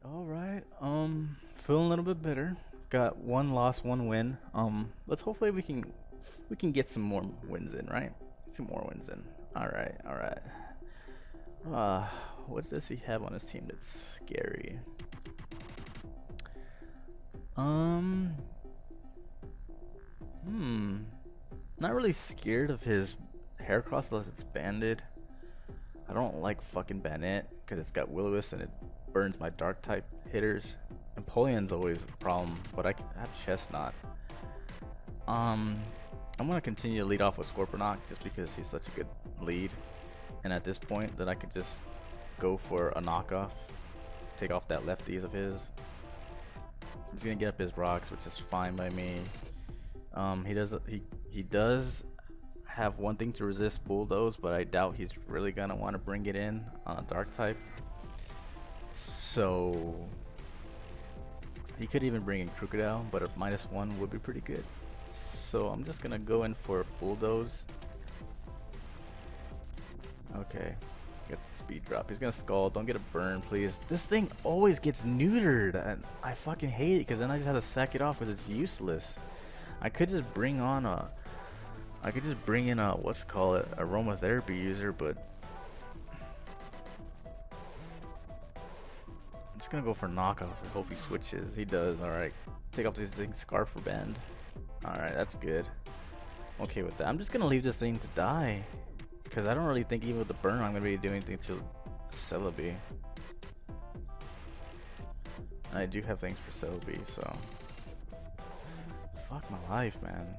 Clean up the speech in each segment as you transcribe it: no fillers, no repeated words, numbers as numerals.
All right. Feeling a little bit better. Got one loss, one win. Let's hopefully we can get some more wins in, right? Get some more wins in. All right, all right. Uh, what does he have on his team that's scary? Um, hmm. Not really scared of his hair cross unless it's banded. I don't like fucking Bennett because it's got Will-O-Wisp and it burns my dark type hitters. Empoleon's always a problem, but I can have Chesnaught. I'm gonna continue to lead off with Scorponok just because he's such a good lead, and at this point that I could just go for a knockoff, take off that lefties of his. He's gonna get up his rocks, which is fine by me. He does have one thing to resist Bulldoze, but I doubt he's really gonna want to bring it in on a dark type. So he could even bring in Crocodile, but a -1 would be pretty good. So I'm just gonna go in for Bulldoze. Okay, get the speed drop. He's gonna Scald. Don't get a burn, please. This thing always gets neutered, and I fucking hate it because then I just have to sack it off because it's useless. I could just bring in a what's call it aromatherapy user, but I'm just gonna go for knockoff and hope he switches. He does. All right, take off this thing, Scarf for Bend. All right, that's good. Okay with that. I'm just gonna leave this thing to die because I don't really think even with the burn I'm gonna be doing anything to Celebi. I do have things for Celebi, so fuck my life, man.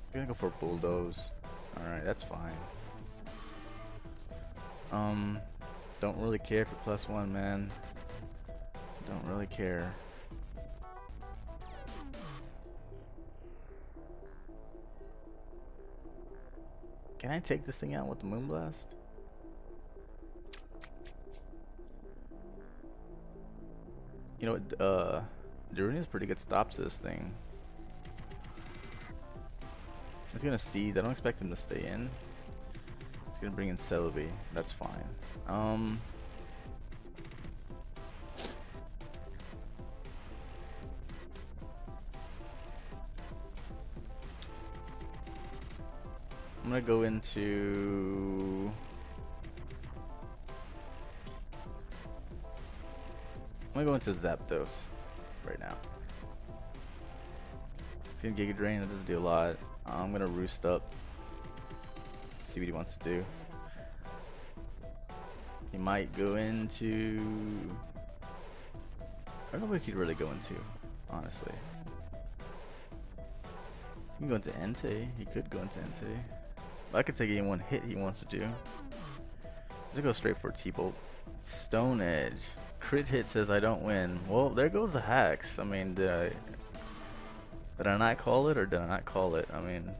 I'm gonna go for Bulldoze. Alright, that's fine. Don't really care for +1, man. Don't really care. Can I take this thing out with the Moonblast? You know what, Durinia's pretty good stops to this thing. He's gonna Seize. I don't expect him to stay in. He's gonna bring in Celebi. That's fine. I'm gonna go into Zapdos right now. He's gonna Giga Drain. It doesn't do a lot. I'm gonna Roost up. See what he wants to do. He might go into. I don't know what he could really go into, honestly. He can go into Entei. He could go into Entei. But I could take any one hit he wants to do. Just go straight for T-Bolt. Stone Edge. Crit hit says I don't win. Well, there goes the hacks. I mean, did I not call it or did I not call it? I mean,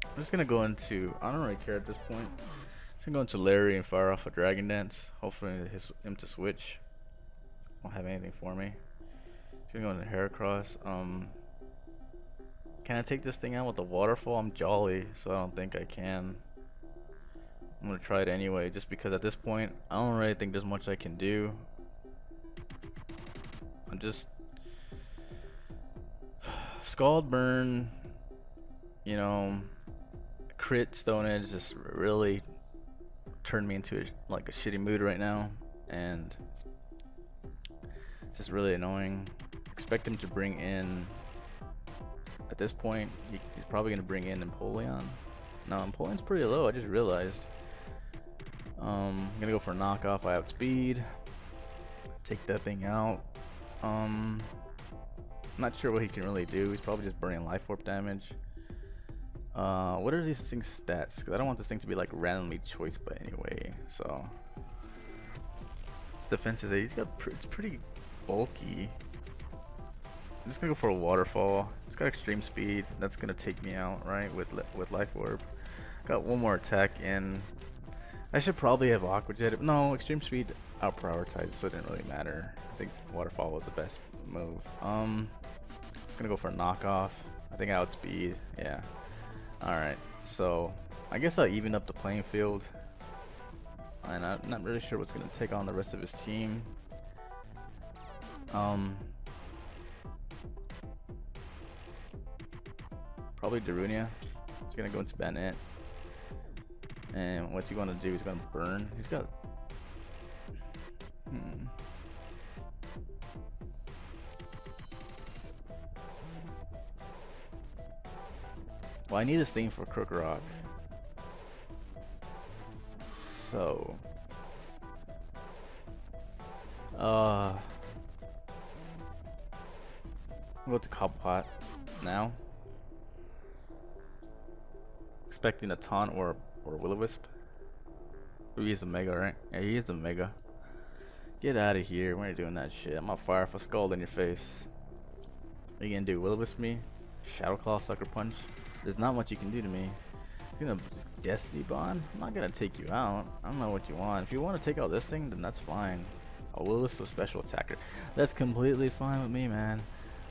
I'm just gonna go into. I don't really care at this point. I'm gonna go into Larry and fire off a Dragon Dance. Hopefully, him to switch won't have anything for me. He's gonna go into Heracross. Can I take this thing out with the Waterfall? I'm Jolly, so I don't think I can. I'm gonna try it anyway, just because at this point I don't really think there's much I can do. I'm just Scald Burn, you know, crit Stone Edge just really turned me into like a shitty mood right now, and it's just really annoying. Expect him to bring in. At this point, he's probably gonna bring in Empoleon. No, Empoleon's pretty low. I just realized. I'm gonna go for a knockoff. I have speed. Take that thing out. Not sure what he can really do. He's probably just burning Life Orb damage. What are these things' stats? Because I don't want this thing to be like randomly choiced by anyway. So his defense is 8. It's pretty bulky. I'm just gonna go for a Waterfall. It's got extreme speed. That's gonna take me out, right? With Life Orb. Got one more attack in. I should probably have Aqua Jet. No, extreme speed out prioritized, so it didn't really matter. I think Waterfall was the best move. Just gonna go for a knockoff. I think I outspeed. Yeah. All right. So I guess I'll even up the playing field, and and I'm not really sure what's gonna take on the rest of his team. Probably Darunia. He's gonna go into Bennett. And what's he gonna do? He's gonna burn. He's got. Well, I need this thing for Crook Rock. So. We'll go to Cobblepot now. Expecting a taunt or Will-O-Wisp. Ooh, he's a Mega, right? Yeah, he is the Mega. Get out of here. Why are you doing that shit? I'm on fire for Scald in your face. What are you gonna do? Will-O-Wisp me? Shadow Claw, Sucker Punch? There's not much you can do to me. You're gonna just Destiny Bond? I'm not gonna take you out. I don't know what you want. If you want to take out this thing, then that's fine. A Will-O-Wisp with Special Attacker. That's completely fine with me, man.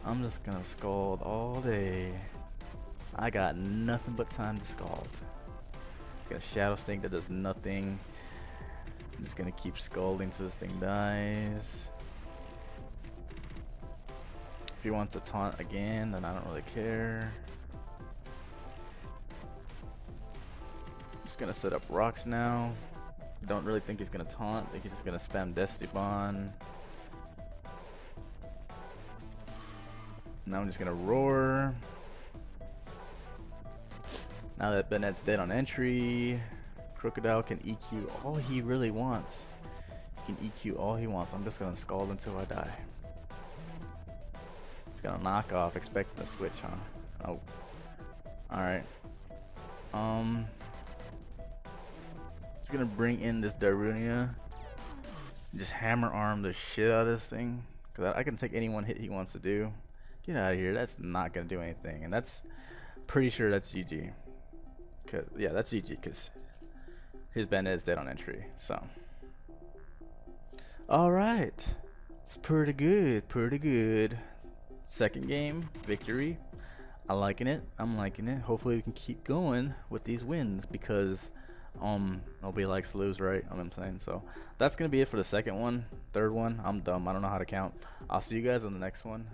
I'm just gonna Scald all day. I got nothing but time to Scald. Got a Shadow Stink that does nothing. I'm just gonna keep Scalding till this thing dies. If he wants to taunt again, then I don't really care. I'm just gonna set up rocks now. Don't really think he's gonna taunt. I think he's just gonna spam Destiny Bond. Now I'm just gonna roar. Now that Bennett's dead on entry, Crocodile can EQ all he really wants. He can EQ all he wants. I'm just gonna Scald until I die. He's gonna knock off, expecting a switch, huh? Oh. Alright. He's gonna bring in this Darunia. Just hammer arm the shit out of this thing. Cause I can take any one hit he wants to do. Get out of here. That's not gonna do anything. And that's pretty sure that's GG. Yeah, that's GG because his Bennett is dead on entry. So, all right, it's pretty good, pretty good. Second game victory. I'm liking it. I'm liking it. Hopefully we can keep going with these wins because nobody likes to lose, right? I'm saying. So that's gonna be it for the second one. Third one, I'm dumb. I don't know how to count. I'll see you guys on the next one.